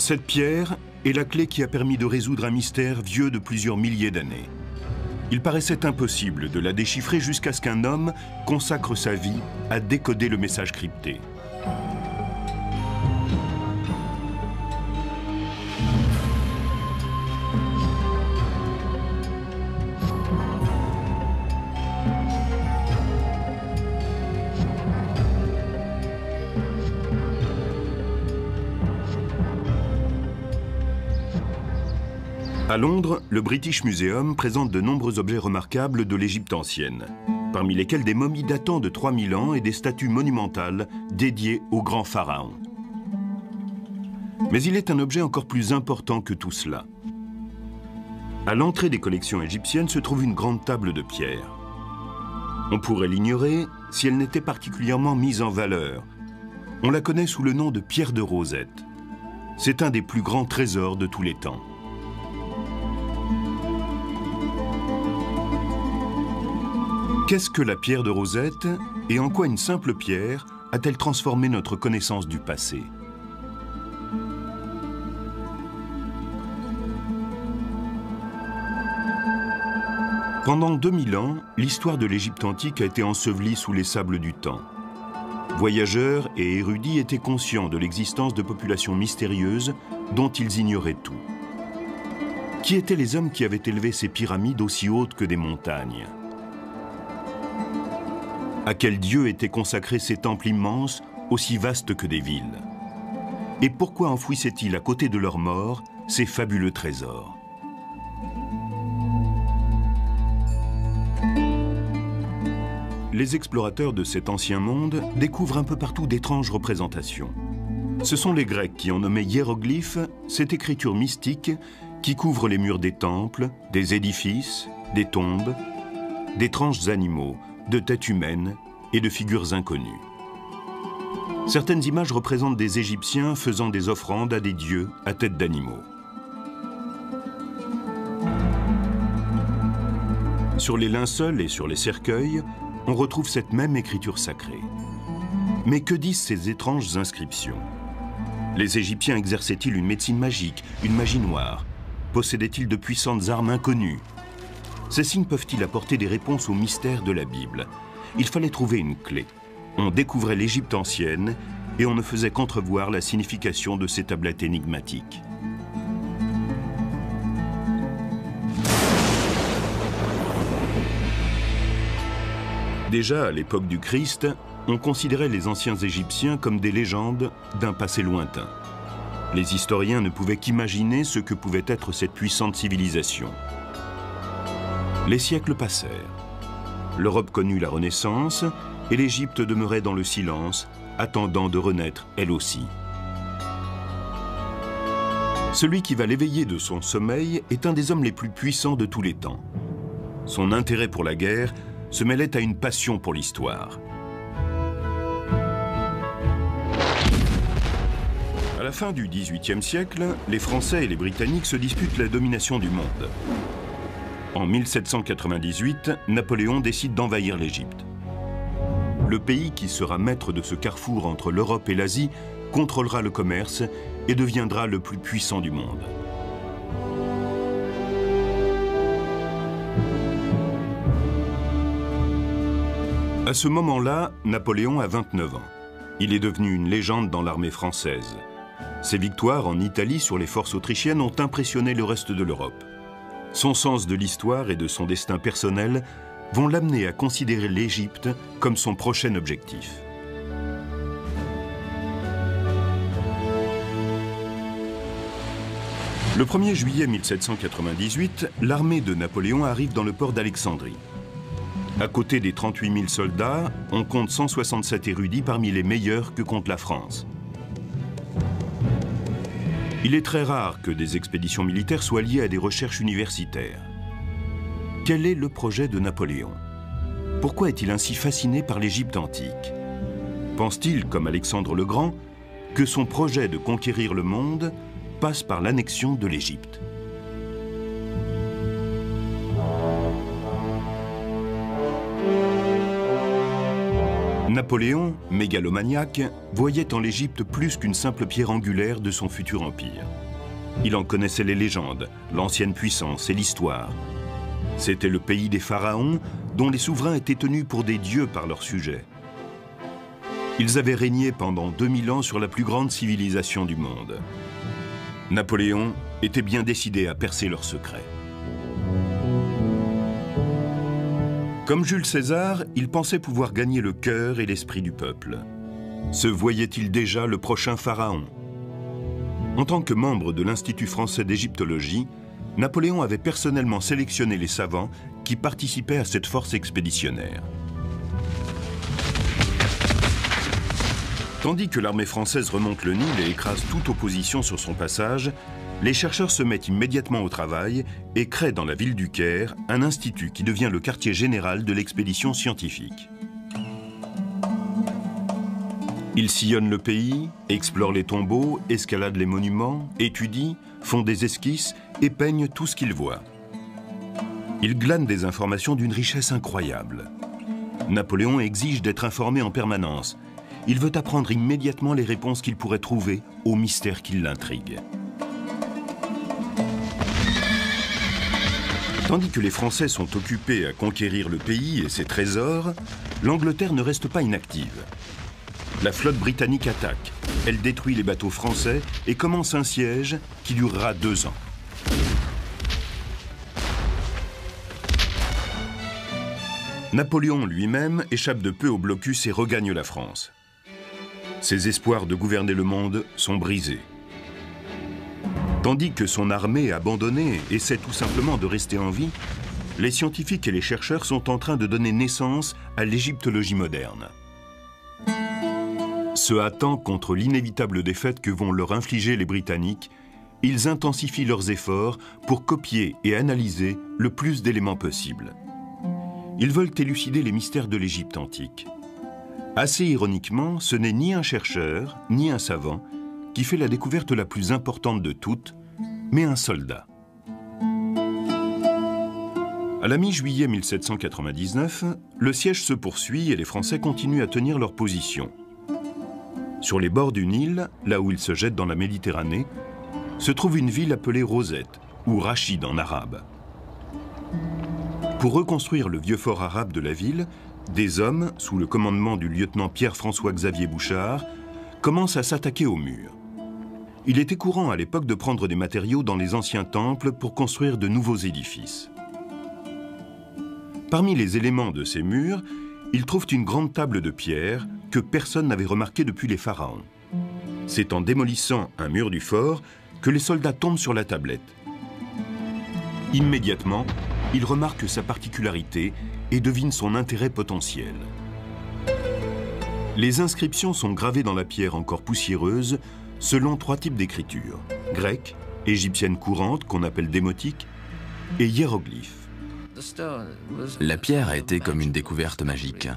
Cette pierre est la clé qui a permis de résoudre un mystère vieux de plusieurs milliers d'années. Il paraissait impossible de la déchiffrer jusqu'à ce qu'un homme consacre sa vie à décoder le message crypté. À Londres, le British Museum présente de nombreux objets remarquables de l'Égypte ancienne, parmi lesquels des momies datant de 3000 ans et des statues monumentales dédiées aux grands pharaons. Mais il est un objet encore plus important que tout cela. À l'entrée des collections égyptiennes se trouve une grande table de pierre. On pourrait l'ignorer si elle n'était particulièrement mise en valeur. On la connaît sous le nom de pierre de Rosette. C'est un des plus grands trésors de tous les temps. Qu'est-ce que la pierre de Rosette et en quoi une simple pierre a-t-elle transformé notre connaissance du passé? Pendant 2000 ans, l'histoire de l'Égypte antique a été ensevelie sous les sables du temps. Voyageurs et érudits étaient conscients de l'existence de populations mystérieuses dont ils ignoraient tout. Qui étaient les hommes qui avaient élevé ces pyramides aussi hautes que des montagnes? À quel dieu étaient consacrés ces temples immenses, aussi vastes que des villes? Et pourquoi enfouissaient-ils à côté de leurs morts ces fabuleux trésors? Les explorateurs de cet ancien monde découvrent un peu partout d'étranges représentations. Ce sont les Grecs qui ont nommé hiéroglyphes cette écriture mystique qui couvre les murs des temples, des édifices, des tombes, d'étranges animaux, de têtes humaines et de figures inconnues. Certaines images représentent des Égyptiens faisant des offrandes à des dieux à tête d'animaux. Sur les linceuls et sur les cercueils, on retrouve cette même écriture sacrée. Mais que disent ces étranges inscriptions? Les Égyptiens exerçaient-ils une médecine magique, une magie noire? Possédaient-ils de puissantes armes inconnues? Ces signes peuvent-ils apporter des réponses aux mystères de la Bible? Il fallait trouver une clé. On découvrait l'Égypte ancienne et on ne faisait qu'entrevoir la signification de ces tablettes énigmatiques. Déjà à l'époque du Christ, on considérait les anciens Égyptiens comme des légendes d'un passé lointain. Les historiens ne pouvaient qu'imaginer ce que pouvait être cette puissante civilisation. Les siècles passèrent. L'Europe connut la Renaissance et l'Égypte demeurait dans le silence, attendant de renaître elle aussi. Celui qui va l'éveiller de son sommeil est un des hommes les plus puissants de tous les temps. Son intérêt pour la guerre se mêlait à une passion pour l'histoire. À la fin du XVIIIe siècle, les Français et les Britanniques se disputent la domination du monde. En 1798, Napoléon décide d'envahir l'Égypte. Le pays qui sera maître de ce carrefour entre l'Europe et l'Asie contrôlera le commerce et deviendra le plus puissant du monde. À ce moment-là, Napoléon a 29 ans. Il est devenu une légende dans l'armée française. Ses victoires en Italie sur les forces autrichiennes ont impressionné le reste de l'Europe. Son sens de l'histoire et de son destin personnel vont l'amener à considérer l'Égypte comme son prochain objectif. Le 1er juillet 1798, l'armée de Napoléon arrive dans le port d'Alexandrie. À côté des 38 000 soldats, on compte 167 érudits parmi les meilleurs que compte la France. Il est très rare que des expéditions militaires soient liées à des recherches universitaires. Quel est le projet de Napoléon? Pourquoi est-il ainsi fasciné par l'Égypte antique? Pense-t-il, comme Alexandre le Grand, que son projet de conquérir le monde passe par l'annexion de l'Égypte? Napoléon, mégalomaniaque, voyait en l'Égypte plus qu'une simple pierre angulaire de son futur empire. Il en connaissait les légendes, l'ancienne puissance et l'histoire. C'était le pays des pharaons, dont les souverains étaient tenus pour des dieux par leurs sujets. Ils avaient régné pendant 2000 ans sur la plus grande civilisation du monde. Napoléon était bien décidé à percer leurs secrets. Comme Jules César, il pensait pouvoir gagner le cœur et l'esprit du peuple. Se voyait-il déjà le prochain pharaon? En tant que membre de l'Institut français d'égyptologie, Napoléon avait personnellement sélectionné les savants qui participaient à cette force expéditionnaire. Tandis que l'armée française remonte le Nil et écrase toute opposition sur son passage, les chercheurs se mettent immédiatement au travail et créent dans la ville du Caire un institut qui devient le quartier général de l'expédition scientifique. Ils sillonnent le pays, explorent les tombeaux, escaladent les monuments, étudient, font des esquisses et peignent tout ce qu'ils voient. Ils glanent des informations d'une richesse incroyable. Napoléon exige d'être informé en permanence. Il veut apprendre immédiatement les réponses qu'il pourrait trouver aux mystères qui l'intriguent. Tandis que les Français sont occupés à conquérir le pays et ses trésors, l'Angleterre ne reste pas inactive. La flotte britannique attaque. Elle détruit les bateaux français et commence un siège qui durera 2 ans. Napoléon lui-même échappe de peu au blocus et regagne la France. Ses espoirs de gouverner le monde sont brisés. Tandis que son armée abandonnée essaie tout simplement de rester en vie, les scientifiques et les chercheurs sont en train de donner naissance à l'égyptologie moderne. Se hâtant contre l'inévitable défaite que vont leur infliger les Britanniques, ils intensifient leurs efforts pour copier et analyser le plus d'éléments possible. Ils veulent élucider les mystères de l'Égypte antique. Assez ironiquement, ce n'est ni un chercheur, ni un savant qui fait la découverte la plus importante de toutes, mais un soldat. À la mi-juillet 1799, le siège se poursuit et les Français continuent à tenir leur position. Sur les bords du Nil, là où il se jette dans la Méditerranée, se trouve une ville appelée Rosette, ou Rachid en arabe. Pour reconstruire le vieux fort arabe de la ville, des hommes, sous le commandement du lieutenant Pierre-François-Xavier Bouchard, commencent à s'attaquer aux murs. Il était courant à l'époque de prendre des matériaux dans les anciens temples pour construire de nouveaux édifices. Parmi les éléments de ces murs, ils trouvent une grande table de pierre que personne n'avait remarquée depuis les pharaons. C'est en démolissant un mur du fort que les soldats tombent sur la tablette. Immédiatement, ils remarquent sa particularité et devinent son intérêt potentiel. Les inscriptions sont gravées dans la pierre encore poussiéreuse selon 3 types d'écriture: grecque, égyptienne courante qu'on appelle démotique et hiéroglyphe. La pierre a été comme une découverte magique.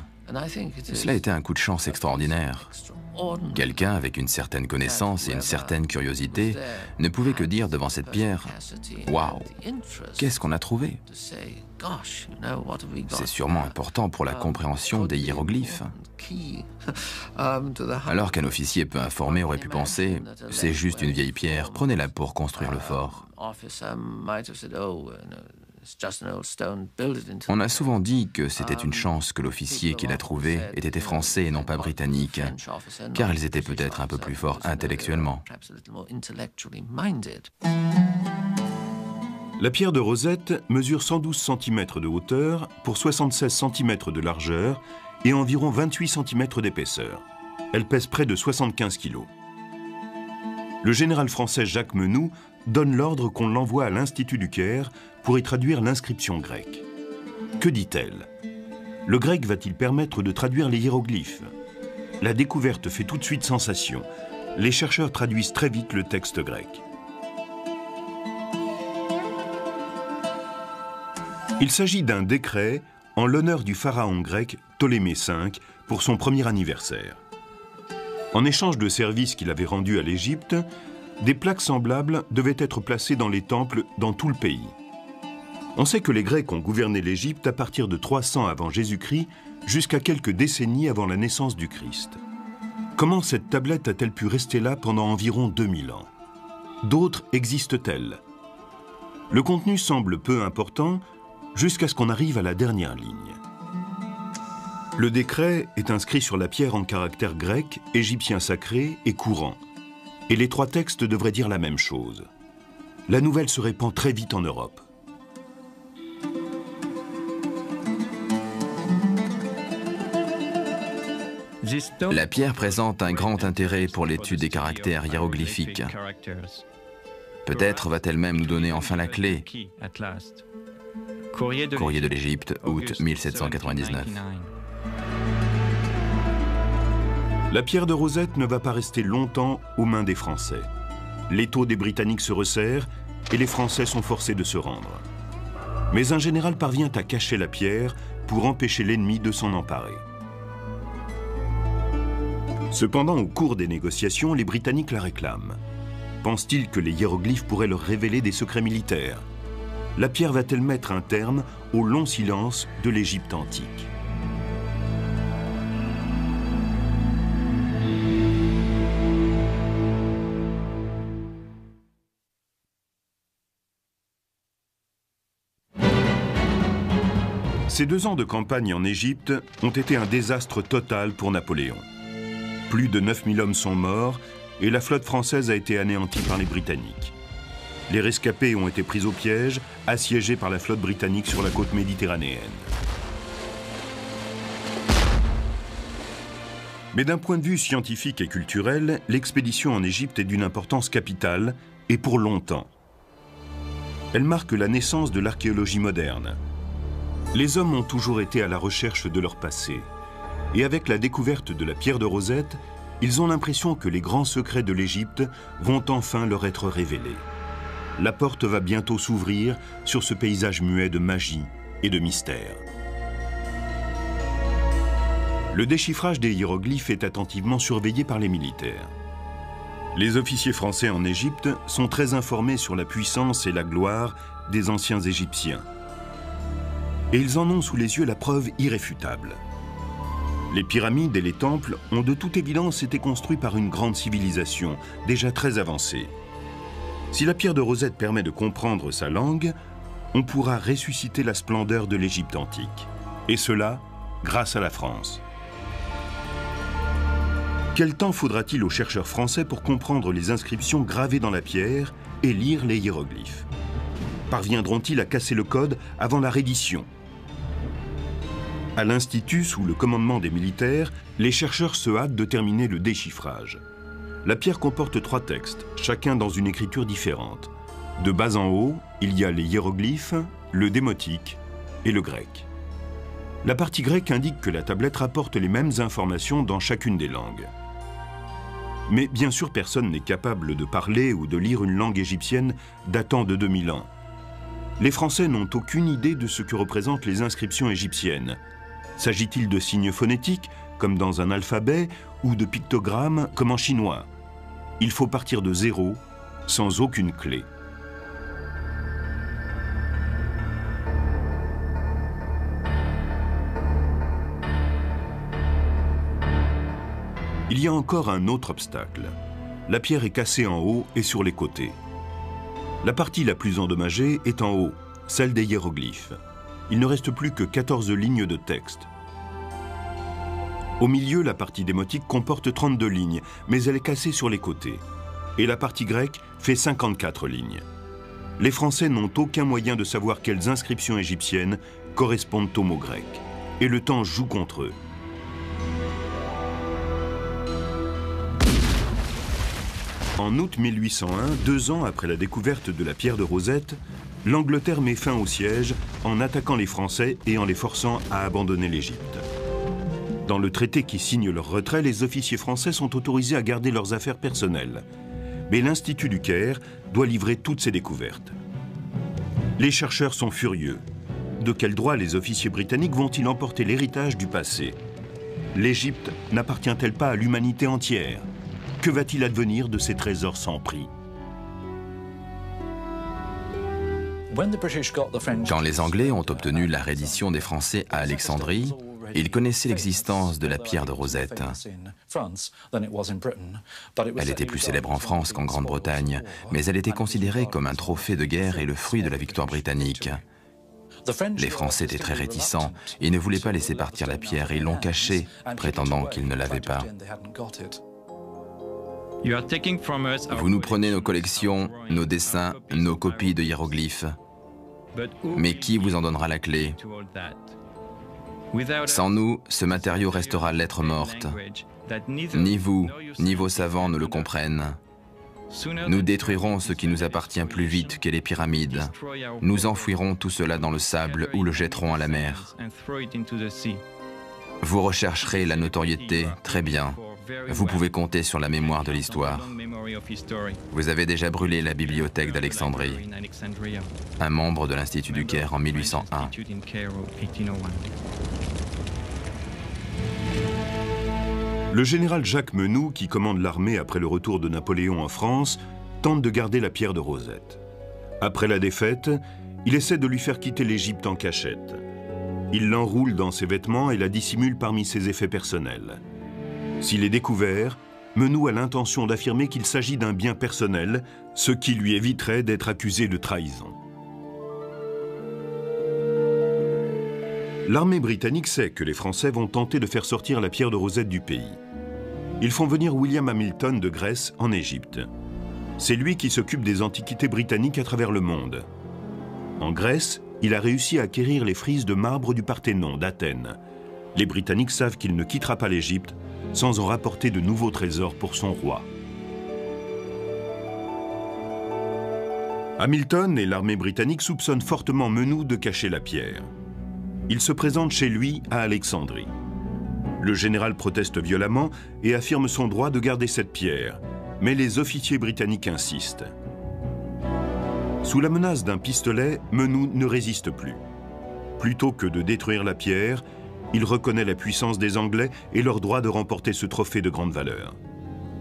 Cela a été un coup de chance extraordinaire. Quelqu'un avec une certaine connaissance et une certaine curiosité ne pouvait que dire devant cette pierre « Waouh, qu'est-ce qu'on a trouvé ?» C'est sûrement important pour la compréhension des hiéroglyphes. Alors qu'un officier peu informé aurait pu penser « C'est juste une vieille pierre, prenez-la pour construire le fort ». On a souvent dit que c'était une chance que l'officier qui l'a trouvé ait été français et non pas britannique, car ils étaient peut-être un peu plus forts intellectuellement. La pierre de Rosette mesure 112 cm de hauteur pour 76 cm de largeur et environ 28 cm d'épaisseur. Elle pèse près de 75 kg. Le général français Jacques Menou donne l'ordre qu'on l'envoie à l'Institut du Caire pour y traduire l'inscription grecque. Que dit-elle? Le grec va-t-il permettre de traduire les hiéroglyphes? La découverte fait tout de suite sensation. Les chercheurs traduisent très vite le texte grec. Il s'agit d'un décret en l'honneur du pharaon grec Ptolémée V pour son premier anniversaire. En échange de services qu'il avait rendus à l'Égypte, des plaques semblables devaient être placées dans les temples dans tout le pays. On sait que les Grecs ont gouverné l'Égypte à partir de 300 avant Jésus-Christ jusqu'à quelques décennies avant la naissance du Christ. Comment cette tablette a-t-elle pu rester là pendant environ 2000 ans? D'autres existent-elles? Le contenu semble peu important jusqu'à ce qu'on arrive à la dernière ligne. Le décret est inscrit sur la pierre en caractères grecs, égyptiens sacrés et courants. Et les trois textes devraient dire la même chose. La nouvelle se répand très vite en Europe. La pierre présente un grand intérêt pour l'étude des caractères hiéroglyphiques. Peut-être va-t-elle même nous donner enfin la clé. Courrier de l'Égypte, août 1799. La pierre de Rosette ne va pas rester longtemps aux mains des Français. L'étau des Britanniques se resserre et les Français sont forcés de se rendre. Mais un général parvient à cacher la pierre pour empêcher l'ennemi de s'en emparer. Cependant, au cours des négociations, les Britanniques la réclament. Pensent-ils que les hiéroglyphes pourraient leur révéler des secrets militaires? La pierre va-t-elle mettre un terme au long silence de l'Égypte antique? Ces 2 ans de campagne en Égypte ont été un désastre total pour Napoléon. Plus de 9000 hommes sont morts et la flotte française a été anéantie par les Britanniques. Les rescapés ont été pris au piège, assiégés par la flotte britannique sur la côte méditerranéenne. Mais d'un point de vue scientifique et culturel, l'expédition en Égypte est d'une importance capitale et pour longtemps. Elle marque la naissance de l'archéologie moderne. Les hommes ont toujours été à la recherche de leur passé. Et avec la découverte de la pierre de Rosette, ils ont l'impression que les grands secrets de l'Égypte vont enfin leur être révélés. La porte va bientôt s'ouvrir sur ce paysage muet de magie et de mystère. Le déchiffrage des hiéroglyphes est attentivement surveillé par les militaires. Les officiers français en Égypte sont très informés sur la puissance et la gloire des anciens Égyptiens. Et ils en ont sous les yeux la preuve irréfutable. Les pyramides et les temples ont de toute évidence été construits par une grande civilisation, déjà très avancée. Si la pierre de Rosette permet de comprendre sa langue, on pourra ressusciter la splendeur de l'Égypte antique. Et cela, grâce à la France. Quel temps faudra-t-il aux chercheurs français pour comprendre les inscriptions gravées dans la pierre et lire les hiéroglyphes? Parviendront-ils à casser le code avant la reddition? À l'Institut, sous le commandement des militaires, les chercheurs se hâtent de terminer le déchiffrage. La pierre comporte 3 textes, chacun dans une écriture différente. De bas en haut, il y a les hiéroglyphes, le démotique et le grec. La partie grecque indique que la tablette rapporte les mêmes informations dans chacune des langues. Mais bien sûr, personne n'est capable de parler ou de lire une langue égyptienne datant de 2000 ans. Les Français n'ont aucune idée de ce que représentent les inscriptions égyptiennes. S'agit-il de signes phonétiques, comme dans un alphabet, ou de pictogrammes, comme en chinois? Il faut partir de zéro, sans aucune clé. Il y a encore un autre obstacle. La pierre est cassée en haut et sur les côtés. La partie la plus endommagée est en haut, celle des hiéroglyphes. Il ne reste plus que 14 lignes de texte. Au milieu, la partie démotique comporte 32 lignes, mais elle est cassée sur les côtés. Et la partie grecque fait 54 lignes. Les Français n'ont aucun moyen de savoir quelles inscriptions égyptiennes correspondent aux mots grecs. Et le temps joue contre eux. En août 1801, 2 ans après la découverte de la pierre de Rosette, l'Angleterre met fin au siège en attaquant les Français et en les forçant à abandonner l'Égypte. Dans le traité qui signe leur retrait, les officiers français sont autorisés à garder leurs affaires personnelles. Mais l'Institut du Caire doit livrer toutes ses découvertes. Les chercheurs sont furieux. De quel droit les officiers britanniques vont-ils emporter l'héritage du passé? L'Égypte n'appartient-elle pas à l'humanité entière? Que va-t-il advenir de ces trésors sans prix? Quand les Anglais ont obtenu la reddition des Français à Alexandrie, il connaissait l'existence de la pierre de Rosette. Elle était plus célèbre en France qu'en Grande-Bretagne, mais elle était considérée comme un trophée de guerre et le fruit de la victoire britannique. Les Français étaient très réticents et ne voulaient pas laisser partir la pierre et l'ont cachée, prétendant qu'ils ne l'avaient pas. Vous nous prenez nos collections, nos dessins, nos copies de hiéroglyphes. Mais qui vous en donnera la clé? Sans nous, ce matériau restera lettre morte. Ni vous, ni vos savants ne le comprennent. Nous détruirons ce qui nous appartient plus vite que les pyramides. Nous enfouirons tout cela dans le sable ou le jetterons à la mer. Vous rechercherez la notoriété, très bien. Vous pouvez compter sur la mémoire de l'histoire. Vous avez déjà brûlé la bibliothèque d'Alexandrie, un membre de l'Institut du Caire en 1801. Le général Jacques Menou, qui commande l'armée après le retour de Napoléon en France, tente de garder la pierre de Rosette. Après la défaite, il essaie de lui faire quitter l'Égypte en cachette. Il l'enroule dans ses vêtements et la dissimule parmi ses effets personnels. S'il est découvert, Menou a l'intention d'affirmer qu'il s'agit d'un bien personnel, ce qui lui éviterait d'être accusé de trahison. L'armée britannique sait que les Français vont tenter de faire sortir la pierre de Rosette du pays. Ils font venir William Hamilton de Grèce en Égypte. C'est lui qui s'occupe des antiquités britanniques à travers le monde. En Grèce, il a réussi à acquérir les frises de marbre du Parthénon d'Athènes. Les Britanniques savent qu'il ne quittera pas l'Égypte sans en rapporter de nouveaux trésors pour son roi. Hamilton et l'armée britannique soupçonnent fortement Menou de cacher la pierre. Il se présente chez lui à Alexandrie. Le général proteste violemment et affirme son droit de garder cette pierre, mais les officiers britanniques insistent. Sous la menace d'un pistolet, Menou ne résiste plus. Plutôt que de détruire la pierre, il reconnaît la puissance des Anglais et leur droit de remporter ce trophée de grande valeur.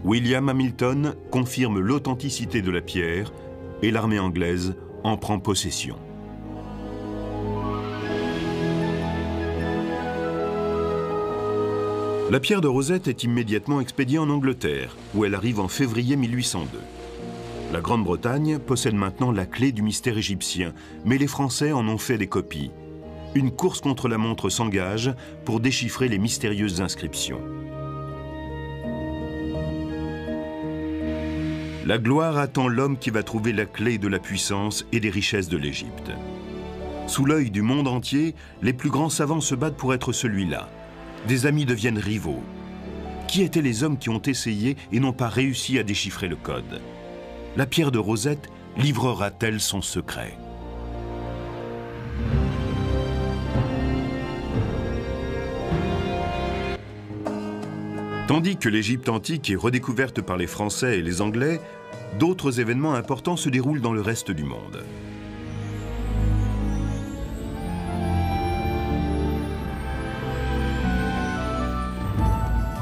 William Hamilton confirme l'authenticité de la pierre et l'armée anglaise en prend possession. La pierre de Rosette est immédiatement expédiée en Angleterre, où elle arrive en février 1802. La Grande-Bretagne possède maintenant la clé du mystère égyptien, mais les Français en ont fait des copies. Une course contre la montre s'engage pour déchiffrer les mystérieuses inscriptions. La gloire attend l'homme qui va trouver la clé de la puissance et des richesses de l'Égypte. Sous l'œil du monde entier, les plus grands savants se battent pour être celui-là. Des amis deviennent rivaux. Qui étaient les hommes qui ont essayé et n'ont pas réussi à déchiffrer le code? La pierre de Rosette livrera-t-elle son secret? Tandis que l'Égypte antique est redécouverte par les Français et les Anglais, d'autres événements importants se déroulent dans le reste du monde.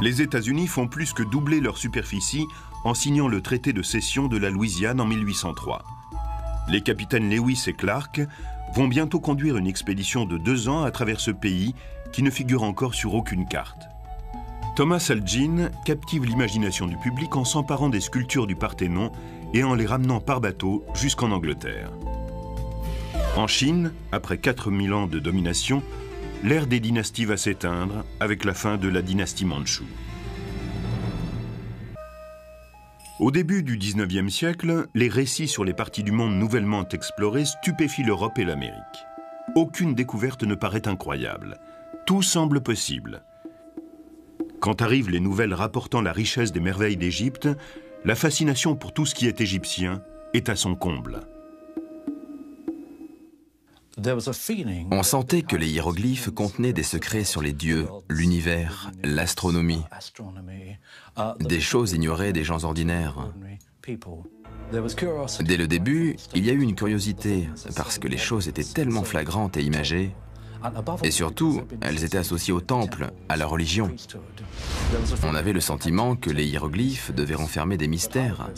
Les États-Unis font plus que doubler leur superficie en signant le traité de cession de la Louisiane en 1803. Les capitaines Lewis et Clark vont bientôt conduire une expédition de 2 ans à travers ce pays qui ne figure encore sur aucune carte. Thomas Elgin captive l'imagination du public en s'emparant des sculptures du Parthénon et en les ramenant par bateau jusqu'en Angleterre. En Chine, après 4000 ans de domination, l'ère des dynasties va s'éteindre avec la fin de la dynastie mandchoue. Au début du XIXe siècle, les récits sur les parties du monde nouvellement explorées stupéfient l'Europe et l'Amérique. Aucune découverte ne paraît incroyable. Tout semble possible. Quand arrivent les nouvelles rapportant la richesse des merveilles d'Égypte, la fascination pour tout ce qui est égyptien est à son comble. On sentait que les hiéroglyphes contenaient des secrets sur les dieux, l'univers, l'astronomie, des choses ignorées des gens ordinaires. Dès le début, il y a eu une curiosité, parce que les choses étaient tellement flagrantes et imagées, et surtout, elles étaient associées au temple, à la religion. On avait le sentiment que les hiéroglyphes devaient renfermer des mystères,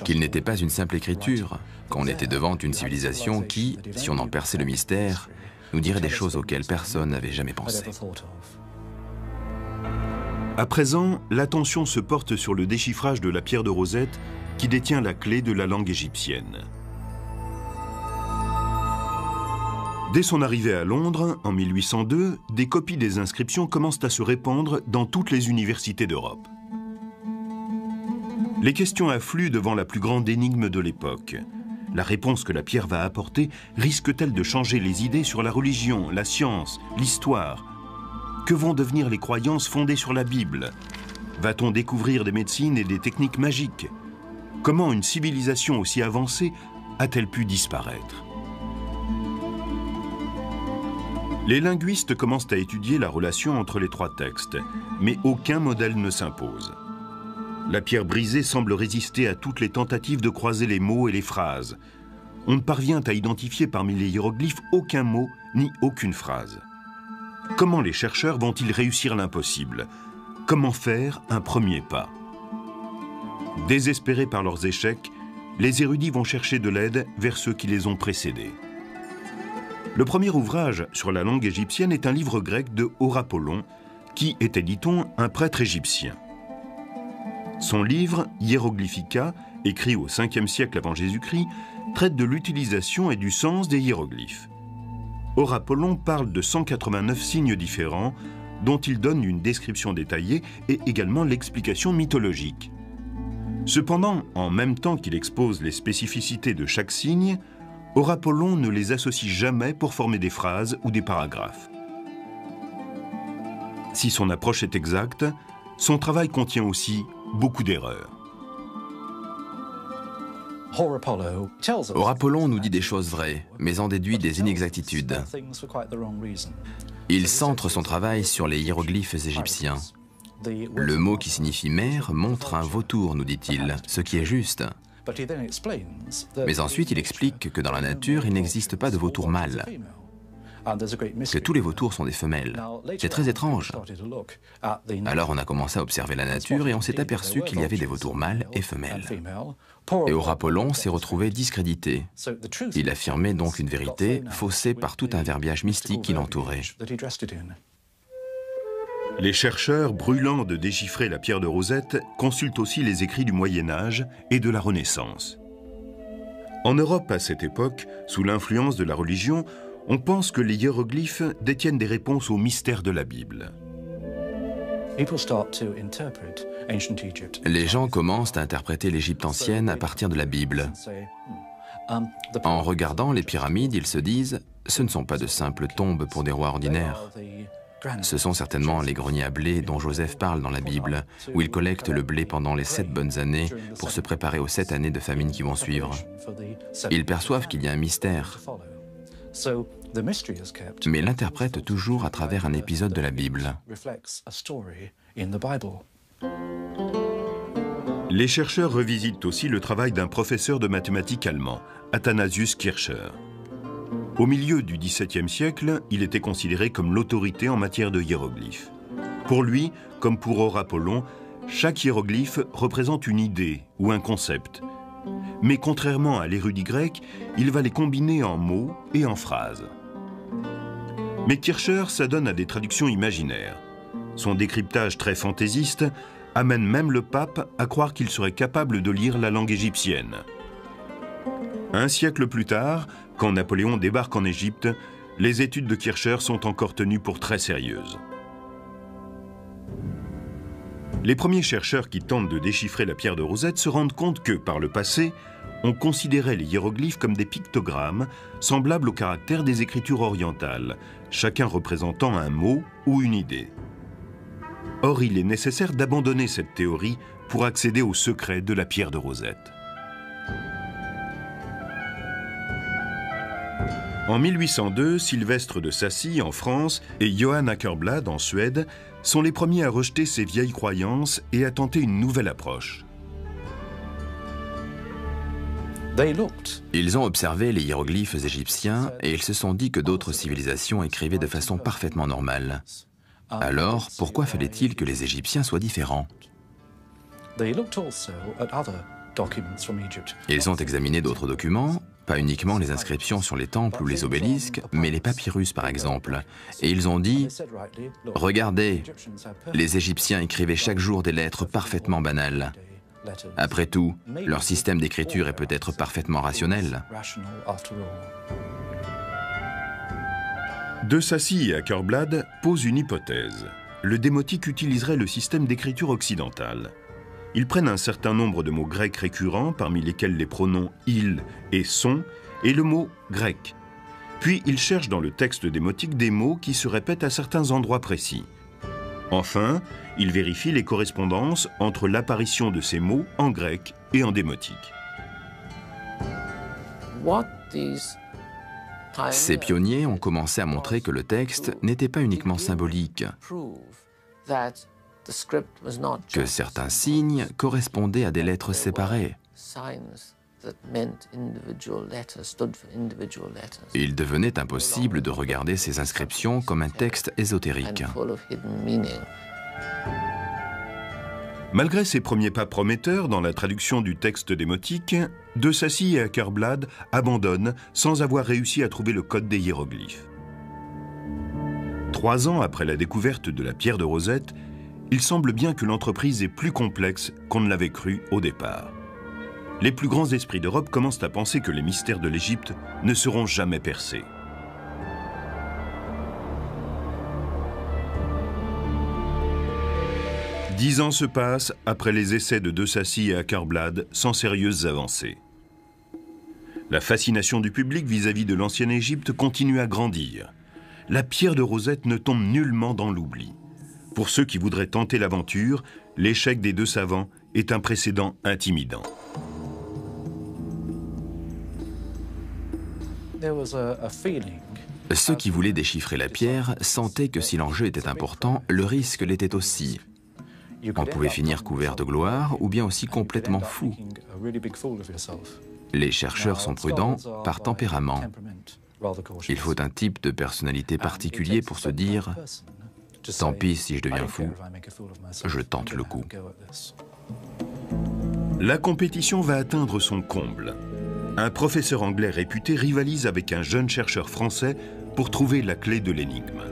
qu'ils n'étaient pas une simple écriture, qu'on était devant une civilisation qui, si on en perçait le mystère, nous dirait des choses auxquelles personne n'avait jamais pensé. À présent, l'attention se porte sur le déchiffrage de la pierre de Rosette qui détient la clé de la langue égyptienne. Dès son arrivée à Londres, en 1802, des copies des inscriptions commencent à se répandre dans toutes les universités d'Europe. Les questions affluent devant la plus grande énigme de l'époque. La réponse que la pierre va apporter risque-t-elle de changer les idées sur la religion, la science, l'histoire? Que vont devenir les croyances fondées sur la Bible? Va-t-on découvrir des médecines et des techniques magiques? Comment une civilisation aussi avancée a-t-elle pu disparaître? Les linguistes commencent à étudier la relation entre les trois textes, mais aucun modèle ne s'impose. La pierre brisée semble résister à toutes les tentatives de croiser les mots et les phrases. On ne parvient à identifier parmi les hiéroglyphes aucun mot ni aucune phrase. Comment les chercheurs vont-ils réussir l'impossible? Comment faire un premier pas? Désespérés par leurs échecs, les érudits vont chercher de l'aide vers ceux qui les ont précédés. Le premier ouvrage sur la langue égyptienne est un livre grec de Horapollon, qui était, dit-on, un prêtre égyptien. Son livre, Hieroglyphica, écrit au 5e siècle avant Jésus-Christ, traite de l'utilisation et du sens des hiéroglyphes. Horapollon parle de 189 signes différents, dont il donne une description détaillée et également l'explication mythologique. Cependant, en même temps qu'il expose les spécificités de chaque signe, Horapollon ne les associe jamais pour former des phrases ou des paragraphes. Si son approche est exacte, son travail contient aussi beaucoup d'erreurs. Horapollon nous dit des choses vraies, mais en déduit des inexactitudes. Il centre son travail sur les hiéroglyphes égyptiens. Le mot qui signifie mère montre un vautour, nous dit-il, ce qui est juste. Mais ensuite, il explique que dans la nature, il n'existe pas de vautour mâle, que tous les vautours sont des femelles. C'est très étrange. Alors on a commencé à observer la nature et on s'est aperçu qu'il y avait des vautours mâles et femelles. Et Horapollon s'est retrouvé discrédité. Il affirmait donc une vérité faussée par tout un verbiage mystique qui l'entourait. Les chercheurs, brûlants de déchiffrer la pierre de Rosette, consultent aussi les écrits du Moyen-Âge et de la Renaissance. En Europe, à cette époque, sous l'influence de la religion, on pense que les hiéroglyphes détiennent des réponses aux mystères de la Bible. Les gens commencent à interpréter l'Égypte ancienne à partir de la Bible. En regardant les pyramides, ils se disent « ce ne sont pas de simples tombes pour des rois ordinaires ». Ce sont certainement les greniers à blé dont Joseph parle dans la Bible, où il collecte le blé pendant les 7 bonnes années pour se préparer aux 7 années de famine qui vont suivre. Ils perçoivent qu'il y a un mystère, mais l'interprètent toujours à travers un épisode de la Bible. Les chercheurs revisitent aussi le travail d'un professeur de mathématiques allemand, Athanasius Kircher. Au milieu du XVIIe siècle, il était considéré comme l'autorité en matière de hiéroglyphes. Pour lui, comme pour Horapollon, chaque hiéroglyphe représente une idée ou un concept. Mais contrairement à l'érudit grec, il va les combiner en mots et en phrases. Mais Kircher s'adonne à des traductions imaginaires. Son décryptage très fantaisiste amène même le pape à croire qu'il serait capable de lire la langue égyptienne. Un siècle plus tard, quand Napoléon débarque en Égypte, les études de Kircher sont encore tenues pour très sérieuses. Les premiers chercheurs qui tentent de déchiffrer la pierre de Rosette se rendent compte que, par le passé, on considérait les hiéroglyphes comme des pictogrammes semblables aux caractères des écritures orientales, chacun représentant un mot ou une idée. Or, il est nécessaire d'abandonner cette théorie pour accéder au secret de la pierre de Rosette. En 1802, Sylvestre de Sacy, en France, et Johann Åkerblad, en Suède, sont les premiers à rejeter ces vieilles croyances et à tenter une nouvelle approche. Ils ont observé les hiéroglyphes égyptiens et ils se sont dit que d'autres civilisations écrivaient de façon parfaitement normale. Alors, pourquoi fallait-il que les Égyptiens soient différents? Ils ont examiné d'autres documents, pas uniquement les inscriptions sur les temples ou les obélisques, mais les papyrus par exemple. Et ils ont dit « Regardez, les Égyptiens écrivaient chaque jour des lettres parfaitement banales. Après tout, leur système d'écriture est peut-être parfaitement rationnel. » De Sacy et Akerblad posent une hypothèse. Le démotique utiliserait le système d'écriture occidental. Ils prennent un certain nombre de mots grecs récurrents, parmi lesquels les pronoms « il » et « son », et le mot « grec ». Puis ils cherchent dans le texte démotique des mots qui se répètent à certains endroits précis. Enfin, ils vérifient les correspondances entre l'apparition de ces mots en grec et en démotique. Ces pionniers ont commencé à montrer que le texte n'était pas uniquement symbolique, que certains signes correspondaient à des lettres séparées. Il devenait impossible de regarder ces inscriptions comme un texte ésotérique. Malgré ses premiers pas prometteurs dans la traduction du texte démotique, De Sacy et Akerblad abandonnent sans avoir réussi à trouver le code des hiéroglyphes. 3 ans après la découverte de la pierre de Rosette, il semble bien que l'entreprise est plus complexe qu'on ne l'avait cru au départ. Les plus grands esprits d'Europe commencent à penser que les mystères de l'Égypte ne seront jamais percés. « 10 ans se passent après les essais de Sacy et Akerblad sans sérieuses avancées. La fascination du public vis-à-vis de l'ancienne Égypte continue à grandir. La pierre de Rosette ne tombe nullement dans l'oubli. Pour ceux qui voudraient tenter l'aventure, l'échec des 2 savants est un précédent intimidant. Ceux qui voulaient déchiffrer la pierre sentaient que si l'enjeu était important, le risque l'était aussi. On pouvait finir couvert de gloire ou bien aussi complètement fou. Les chercheurs sont prudents par tempérament. Il faut un type de personnalité particulier pour se dire « Tant pis si je deviens fou, je tente le coup ». La compétition va atteindre son comble. Un professeur anglais réputé rivalise avec un jeune chercheur français pour trouver la clé de l'énigme.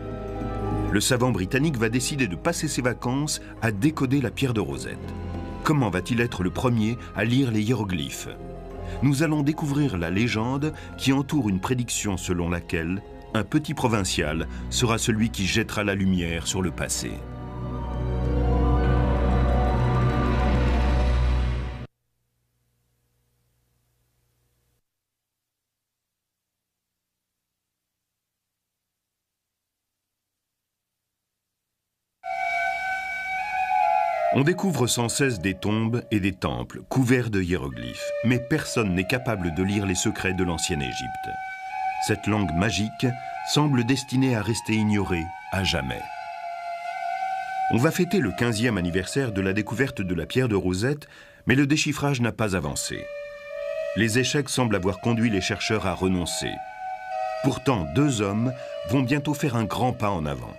Le savant britannique va décider de passer ses vacances à décoder la pierre de Rosette. Comment va-t-il être le premier à lire les hiéroglyphes? Nous allons découvrir la légende qui entoure une prédiction selon laquelle un petit provincial sera celui qui jettera la lumière sur le passé. On découvre sans cesse des tombes et des temples couverts de hiéroglyphes, mais personne n'est capable de lire les secrets de l'ancienne Égypte. Cette langue magique semble destinée à rester ignorée à jamais. On va fêter le 15e anniversaire de la découverte de la pierre de Rosette, mais le déchiffrage n'a pas avancé. Les échecs semblent avoir conduit les chercheurs à renoncer. Pourtant, 2 hommes vont bientôt faire un grand pas en avant,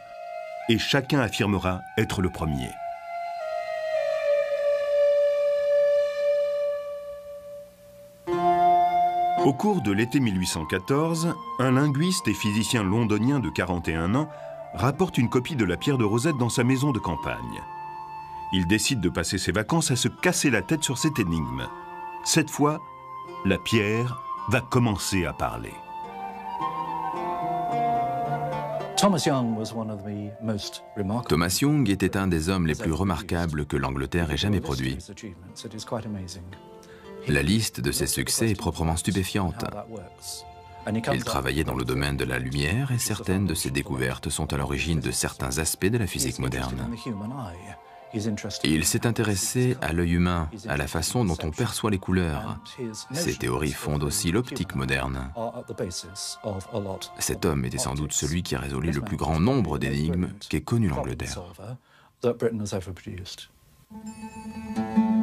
et chacun affirmera être le premier. Au cours de l'été 1814, un linguiste et physicien londonien de 41 ans rapporte une copie de la pierre de Rosette dans sa maison de campagne. Il décide de passer ses vacances à se casser la tête sur cette énigme. Cette fois, la pierre va commencer à parler. Thomas Young était un des hommes les plus remarquables que l'Angleterre ait jamais produit. La liste de ses succès est proprement stupéfiante. Il travaillait dans le domaine de la lumière et certaines de ses découvertes sont à l'origine de certains aspects de la physique moderne. Il s'est intéressé à l'œil humain, à la façon dont on perçoit les couleurs. Ses théories fondent aussi l'optique moderne. Cet homme était sans doute celui qui a résolu le plus grand nombre d'énigmes qu'ait connu l'Angleterre.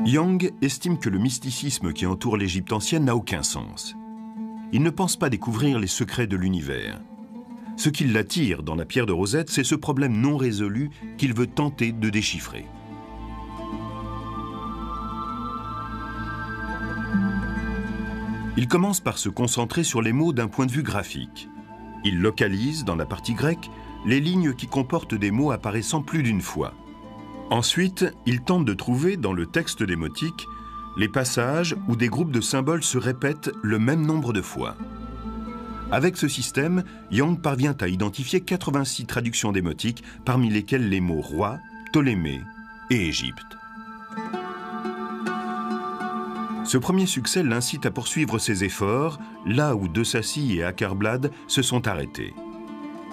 Young estime que le mysticisme qui entoure l'Égypte ancienne n'a aucun sens. Il ne pense pas découvrir les secrets de l'univers. Ce qui l'attire dans la pierre de Rosette, c'est ce problème non résolu qu'il veut tenter de déchiffrer. Il commence par se concentrer sur les mots d'un point de vue graphique. Il localise, dans la partie grecque, les lignes qui comportent des mots apparaissant plus d'une fois. Ensuite, il tente de trouver, dans le texte démotique, les passages où des groupes de symboles se répètent le même nombre de fois. Avec ce système, Young parvient à identifier 86 traductions démotiques, parmi lesquelles les mots roi, Ptolémée et Égypte. Ce premier succès l'incite à poursuivre ses efforts, là où De Sacy et Åkerblad se sont arrêtés.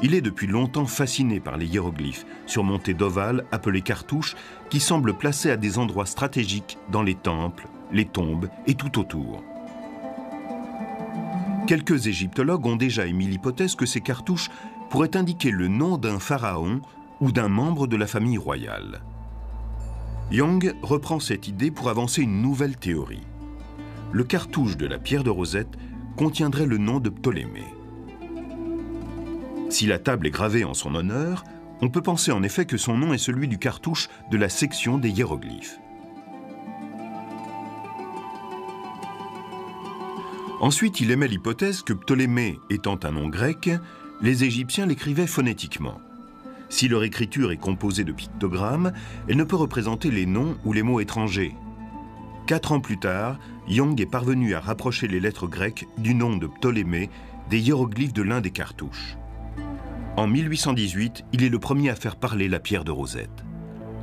Il est depuis longtemps fasciné par les hiéroglyphes, surmontés d'ovales appelés cartouches, qui semblent placés à des endroits stratégiques dans les temples, les tombes et tout autour. Quelques égyptologues ont déjà émis l'hypothèse que ces cartouches pourraient indiquer le nom d'un pharaon ou d'un membre de la famille royale. Young reprend cette idée pour avancer une nouvelle théorie. Le cartouche de la pierre de Rosette contiendrait le nom de Ptolémée. Si la table est gravée en son honneur, on peut penser en effet que son nom est celui du cartouche de la section des hiéroglyphes. Ensuite, il émet l'hypothèse que Ptolémée étant un nom grec, les Égyptiens l'écrivaient phonétiquement. Si leur écriture est composée de pictogrammes, elle ne peut représenter les noms ou les mots étrangers. 4 ans plus tard, Young est parvenu à rapprocher les lettres grecques du nom de Ptolémée des hiéroglyphes de l'un des cartouches. En 1818, il est le premier à faire parler la pierre de Rosette.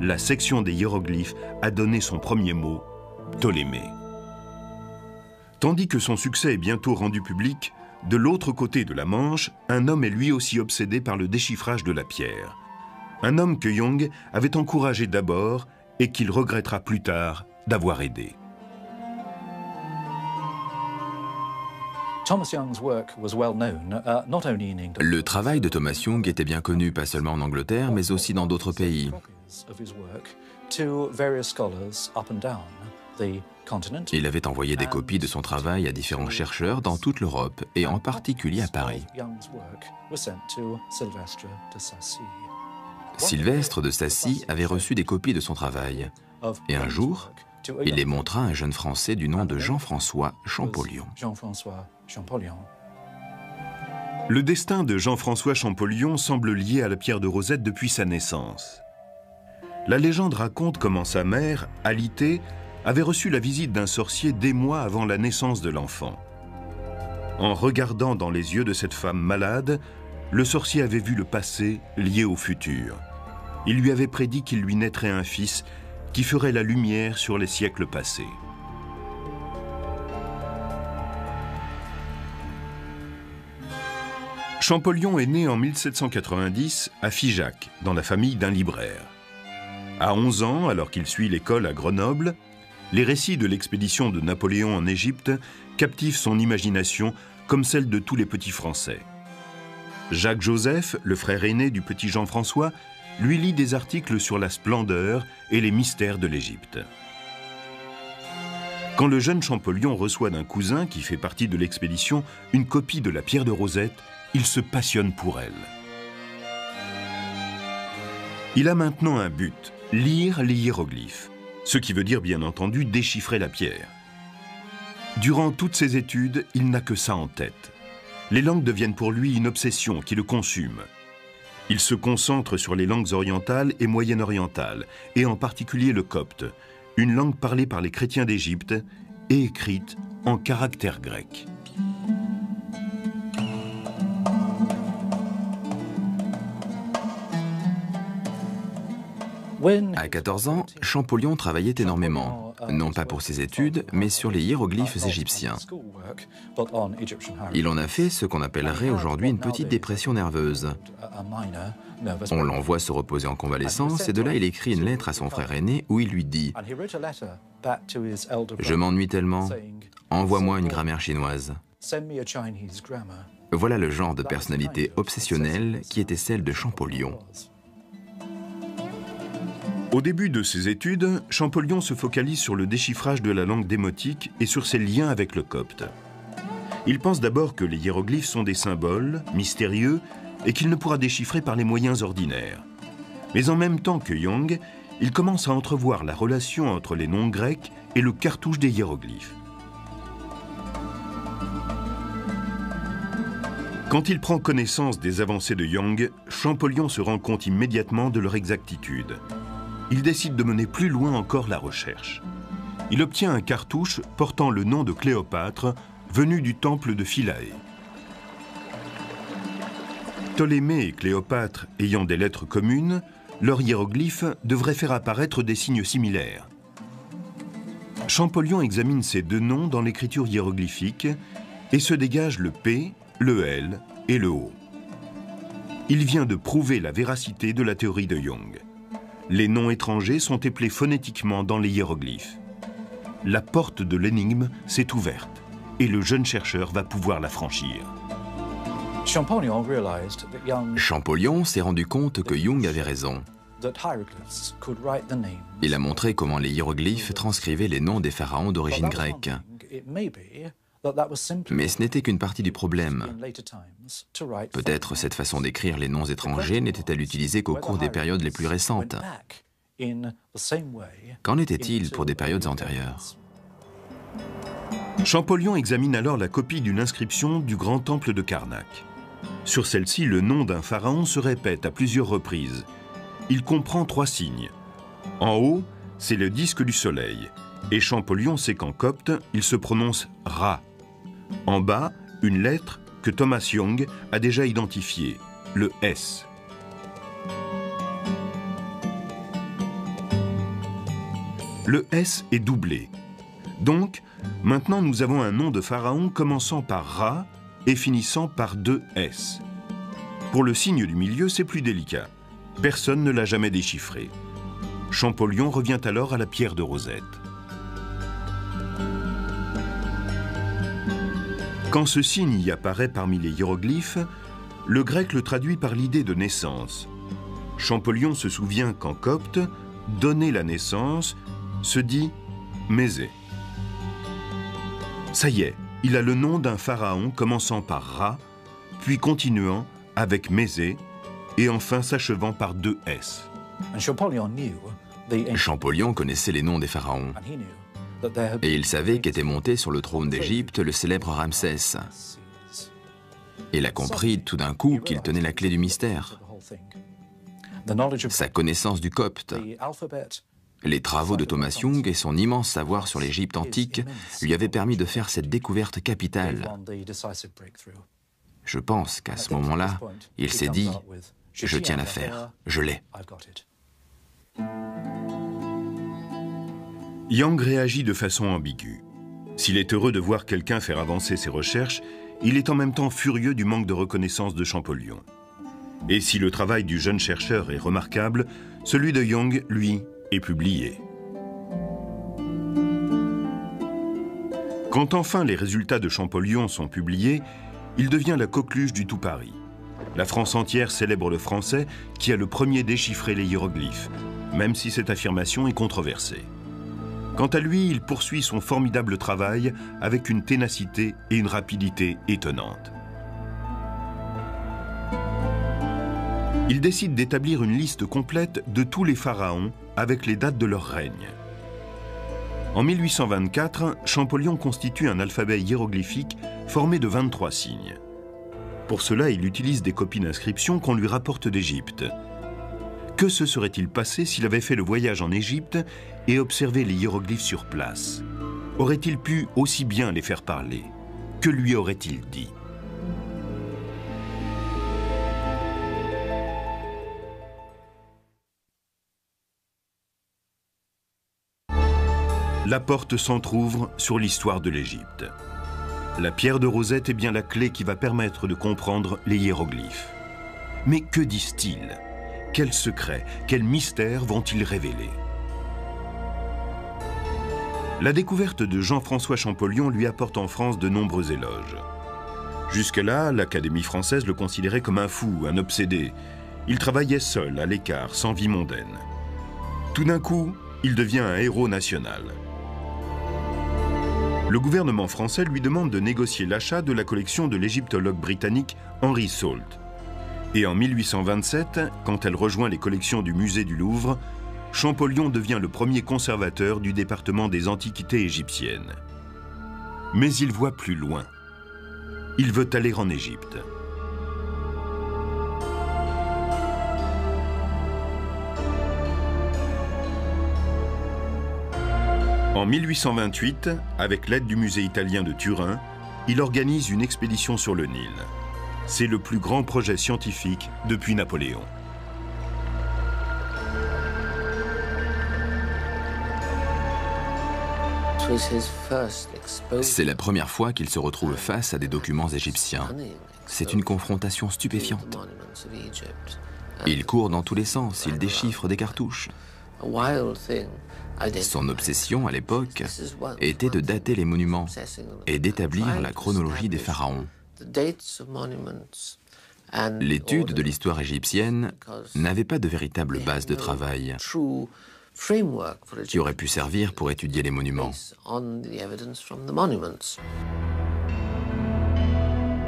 La section des hiéroglyphes a donné son premier mot, Ptolémée. Tandis que son succès est bientôt rendu public, de l'autre côté de la Manche, un homme est lui aussi obsédé par le déchiffrage de la pierre. Un homme que Young avait encouragé d'abord et qu'il regrettera plus tard d'avoir aidé. Le travail de Thomas Young était bien connu pas seulement en Angleterre, mais aussi dans d'autres pays. Il avait envoyé des copies de son travail à différents chercheurs dans toute l'Europe, et en particulier à Paris. Sylvestre de Sacy avait reçu des copies de son travail, et un jour, il les montra à un jeune Français du nom de Jean-François Champollion. Le destin de Jean-François Champollion semble lié à la pierre de Rosette depuis sa naissance. La légende raconte comment sa mère, Alitée, avait reçu la visite d'un sorcier des mois avant la naissance de l'enfant. En regardant dans les yeux de cette femme malade, le sorcier avait vu le passé lié au futur. Il lui avait prédit qu'il lui naîtrait un fils qui ferait la lumière sur les siècles passés. Champollion est né en 1790 à Figeac, dans la famille d'un libraire. À 11 ans, alors qu'il suit l'école à Grenoble, les récits de l'expédition de Napoléon en Égypte captivent son imagination comme celle de tous les petits Français. Jacques-Joseph, le frère aîné du petit Jean-François, lui lit des articles sur la splendeur et les mystères de l'Égypte. Quand le jeune Champollion reçoit d'un cousin qui fait partie de l'expédition une copie de la pierre de Rosette, il se passionne pour elle. Il a maintenant un but, lire les hiéroglyphes, ce qui veut dire bien entendu déchiffrer la pierre. Durant toutes ses études, il n'a que ça en tête. Les langues deviennent pour lui une obsession qui le consume. Il se concentre sur les langues orientales et moyen-orientales, et en particulier le copte, une langue parlée par les chrétiens d'Égypte et écrite en caractères grecs. À 14 ans, Champollion travaillait énormément, non pas pour ses études, mais sur les hiéroglyphes égyptiens. Il en a fait ce qu'on appellerait aujourd'hui une petite dépression nerveuse. On l'envoie se reposer en convalescence et de là il écrit une lettre à son frère aîné où il lui dit « Je m'ennuie tellement, envoie-moi une grammaire chinoise ». Voilà le genre de personnalité obsessionnelle qui était celle de Champollion. Au début de ses études, Champollion se focalise sur le déchiffrage de la langue démotique et sur ses liens avec le copte. Il pense d'abord que les hiéroglyphes sont des symboles, mystérieux, et qu'il ne pourra déchiffrer par les moyens ordinaires. Mais en même temps que Young, il commence à entrevoir la relation entre les noms grecs et le cartouche des hiéroglyphes. Quand il prend connaissance des avancées de Young, Champollion se rend compte immédiatement de leur exactitude. Il décide de mener plus loin encore la recherche. Il obtient un cartouche portant le nom de Cléopâtre, venu du temple de Philae. Ptolémée et Cléopâtre ayant des lettres communes, leurs hiéroglyphes devraient faire apparaître des signes similaires. Champollion examine ces deux noms dans l'écriture hiéroglyphique et se dégage le P, le L et le O. Il vient de prouver la véracité de la théorie de Young. Les noms étrangers sont éplés phonétiquement dans les hiéroglyphes. La porte de l'énigme s'est ouverte et le jeune chercheur va pouvoir la franchir. Champollion s'est rendu compte que Young avait raison. Il a montré comment les hiéroglyphes transcrivaient les noms des pharaons d'origine grecque. Mais ce n'était qu'une partie du problème. Peut-être cette façon d'écrire les noms étrangers n'était-elle utilisée qu'au cours des périodes les plus récentes. Qu'en était-il pour des périodes antérieures? Champollion examine alors la copie d'une inscription du grand temple de Karnak. Sur celle-ci, le nom d'un pharaon se répète à plusieurs reprises. Il comprend 3 signes. En haut, c'est le disque du soleil, et Champollion sait qu'en copte, il se prononce Ra. En bas, une lettre que Thomas Young a déjà identifiée, le S. Le S est doublé. Donc, maintenant nous avons un nom de pharaon commençant par Ra et finissant par 2 S. Pour le signe du milieu, c'est plus délicat. Personne ne l'a jamais déchiffré. Champollion revient alors à la pierre de Rosette. Quand ce signe y apparaît parmi les hiéroglyphes, le grec le traduit par l'idée de naissance. Champollion se souvient qu'en copte, donner la naissance se dit Mésé. Ça y est, il a le nom d'un pharaon commençant par Ra, puis continuant avec Mésé, et enfin s'achevant par 2 S. Champollion connaissait les noms des pharaons. Et il savait qu'était monté sur le trône d'Égypte le célèbre Ramsès. Il a compris tout d'un coup qu'il tenait la clé du mystère. Sa connaissance du copte, les travaux de Thomas Young et son immense savoir sur l'Égypte antique lui avaient permis de faire cette découverte capitale. Je pense qu'à ce moment-là, il s'est dit « Je tiens l'affaire, je l'ai ». Young réagit de façon ambiguë. S'il est heureux de voir quelqu'un faire avancer ses recherches, il est en même temps furieux du manque de reconnaissance de Champollion. Et si le travail du jeune chercheur est remarquable, celui de Young, lui, est publié. Quand enfin les résultats de Champollion sont publiés, il devient la coqueluche du tout Paris. La France entière célèbre le Français qui a le premier déchiffré les hiéroglyphes, même si cette affirmation est controversée. Quant à lui, il poursuit son formidable travail avec une ténacité et une rapidité étonnantes. Il décide d'établir une liste complète de tous les pharaons avec les dates de leur règne. En 1824, Champollion constitue un alphabet hiéroglyphique formé de 23 signes. Pour cela, il utilise des copies d'inscriptions qu'on lui rapporte d'Égypte. Que se serait-il passé s'il avait fait le voyage en Égypte et observé les hiéroglyphes sur place? Aurait-il pu aussi bien les faire parler? Que lui aurait-il dit? La porte s'entr'ouvre sur l'histoire de l'Égypte. La pierre de Rosette est bien la clé qui va permettre de comprendre les hiéroglyphes. Mais que disent-ils? Quels secrets, quels mystères vont-ils révéler? La découverte de Jean-François Champollion lui apporte en France de nombreux éloges. Jusque-là, l'Académie française le considérait comme un fou, un obsédé. Il travaillait seul, à l'écart, sans vie mondaine. Tout d'un coup, il devient un héros national. Le gouvernement français lui demande de négocier l'achat de la collection de l'égyptologue britannique Henry Salt. Et en 1827, quand elle rejoint les collections du musée du Louvre, Champollion devient le premier conservateur du département des antiquités égyptiennes. Mais il voit plus loin. Il veut aller en Égypte. En 1828, avec l'aide du musée italien de Turin, il organise une expédition sur le Nil. C'est le plus grand projet scientifique depuis Napoléon. C'est la première fois qu'il se retrouve face à des documents égyptiens. C'est une confrontation stupéfiante. Il court dans tous les sens, il déchiffre des cartouches. Son obsession à l'époque était de dater les monuments et d'établir la chronologie des pharaons. L'étude de l'histoire égyptienne n'avait pas de véritable base de travail qui aurait pu servir pour étudier les monuments.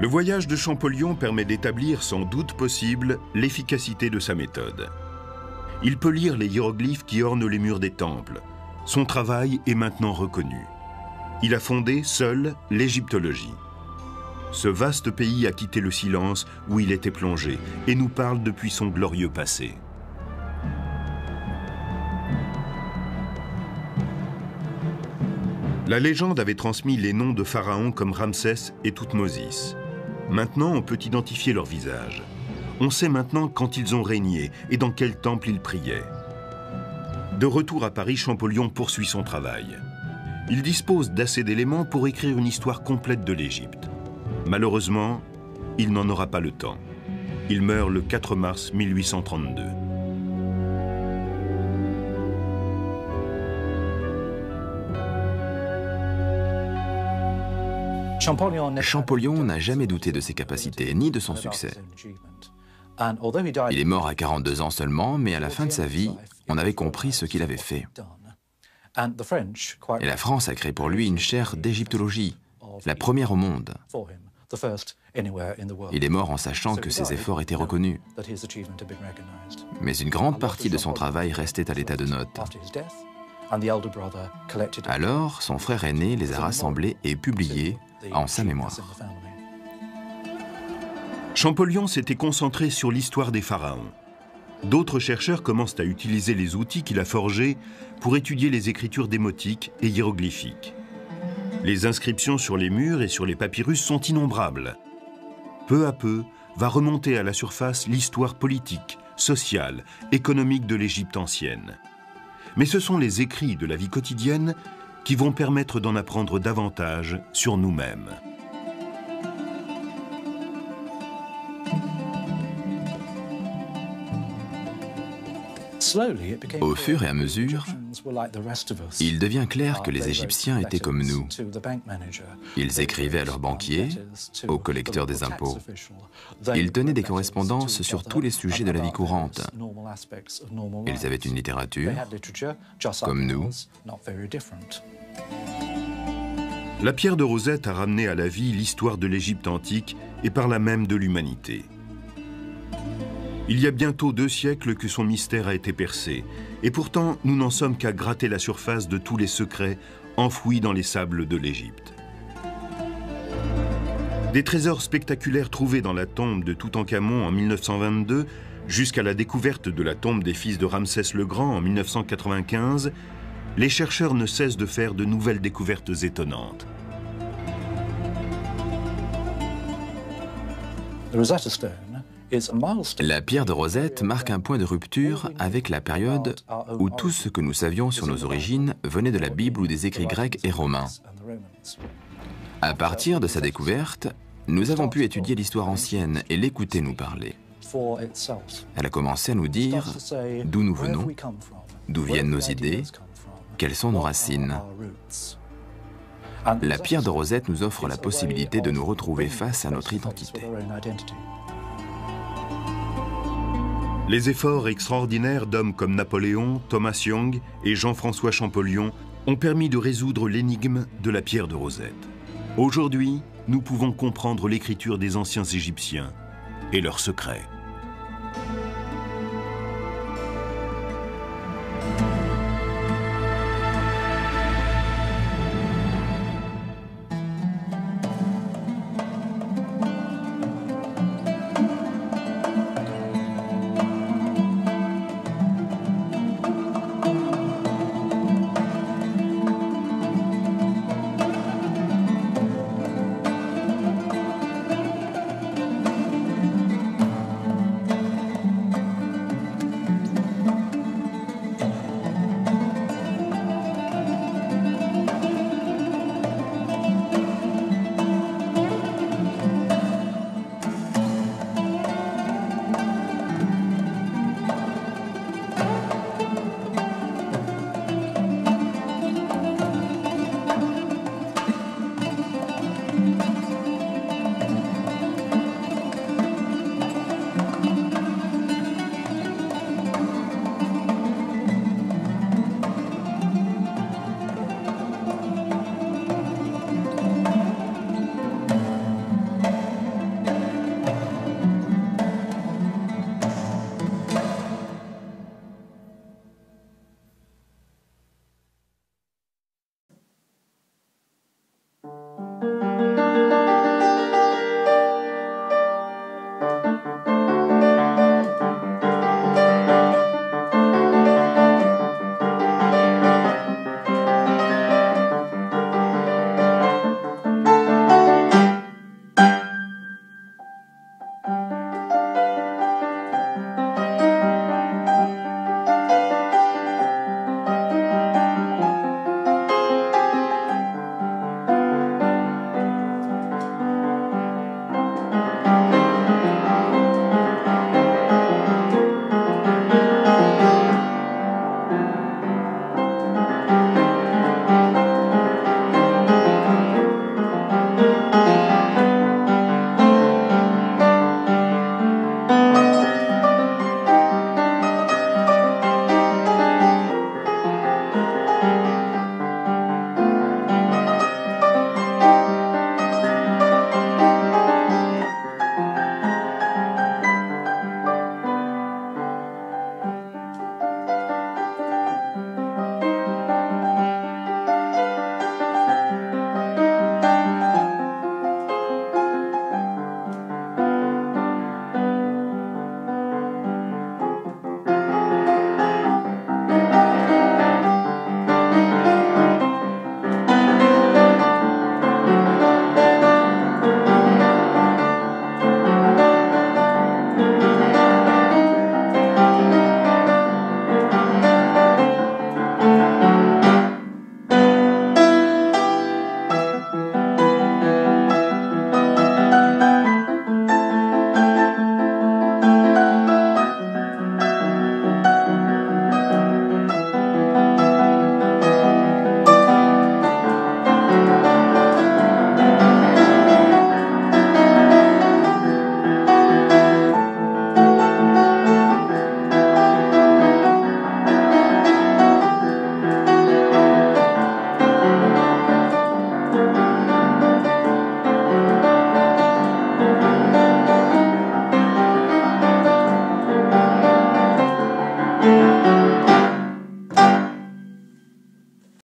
Le voyage de Champollion permet d'établir sans doute possible l'efficacité de sa méthode. Il peut lire les hiéroglyphes qui ornent les murs des temples. Son travail est maintenant reconnu. Il a fondé seul l'égyptologie. Ce vaste pays a quitté le silence où il était plongé et nous parle depuis son glorieux passé. La légende avait transmis les noms de pharaons comme Ramsès et Thoutmosis. Maintenant, on peut identifier leur visage. On sait maintenant quand ils ont régné et dans quel temple ils priaient. De retour à Paris, Champollion poursuit son travail. Il dispose d'assez d'éléments pour écrire une histoire complète de l'Égypte. Malheureusement, il n'en aura pas le temps. Il meurt le 4 mars 1832. Champollion n'a jamais douté de ses capacités, ni de son succès. Il est mort à 42 ans seulement, mais à la fin de sa vie, on avait compris ce qu'il avait fait. Et la France a créé pour lui une chaire d'égyptologie, la première au monde. Il est mort en sachant que ses efforts étaient reconnus. Mais une grande partie de son travail restait à l'état de notes. Alors, son frère aîné les a rassemblés et publiés en sa mémoire. Champollion s'était concentré sur l'histoire des pharaons. D'autres chercheurs commencent à utiliser les outils qu'il a forgés pour étudier les écritures démotiques et hiéroglyphiques. Les inscriptions sur les murs et sur les papyrus sont innombrables. Peu à peu, va remonter à la surface l'histoire politique, sociale, économique de l'Égypte ancienne. Mais ce sont les écrits de la vie quotidienne qui vont permettre d'en apprendre davantage sur nous-mêmes. Au fur et à mesure, il devient clair que les Égyptiens étaient comme nous. Ils écrivaient à leurs banquiers, aux collecteurs des impôts. Ils tenaient des correspondances sur tous les sujets de la vie courante. Ils avaient une littérature, comme nous. La pierre de Rosette a ramené à la vie l'histoire de l'Égypte antique et par là même de l'humanité. Il y a bientôt 2 siècles que son mystère a été percé, et pourtant nous n'en sommes qu'à gratter la surface de tous les secrets enfouis dans les sables de l'Égypte. Des trésors spectaculaires trouvés dans la tombe de Toutankhamon en 1922, jusqu'à la découverte de la tombe des fils de Ramsès le Grand en 1995, les chercheurs ne cessent de faire de nouvelles découvertes étonnantes. La pierre de Rosette marque un point de rupture avec la période où tout ce que nous savions sur nos origines venait de la Bible ou des écrits grecs et romains. À partir de sa découverte, nous avons pu étudier l'histoire ancienne et l'écouter nous parler. Elle a commencé à nous dire d'où nous venons, d'où viennent nos idées, quelles sont nos racines. La pierre de Rosette nous offre la possibilité de nous retrouver face à notre identité. Les efforts extraordinaires d'hommes comme Napoléon, Thomas Young et Jean-François Champollion ont permis de résoudre l'énigme de la pierre de Rosette. Aujourd'hui, nous pouvons comprendre l'écriture des anciens Égyptiens et leurs secrets.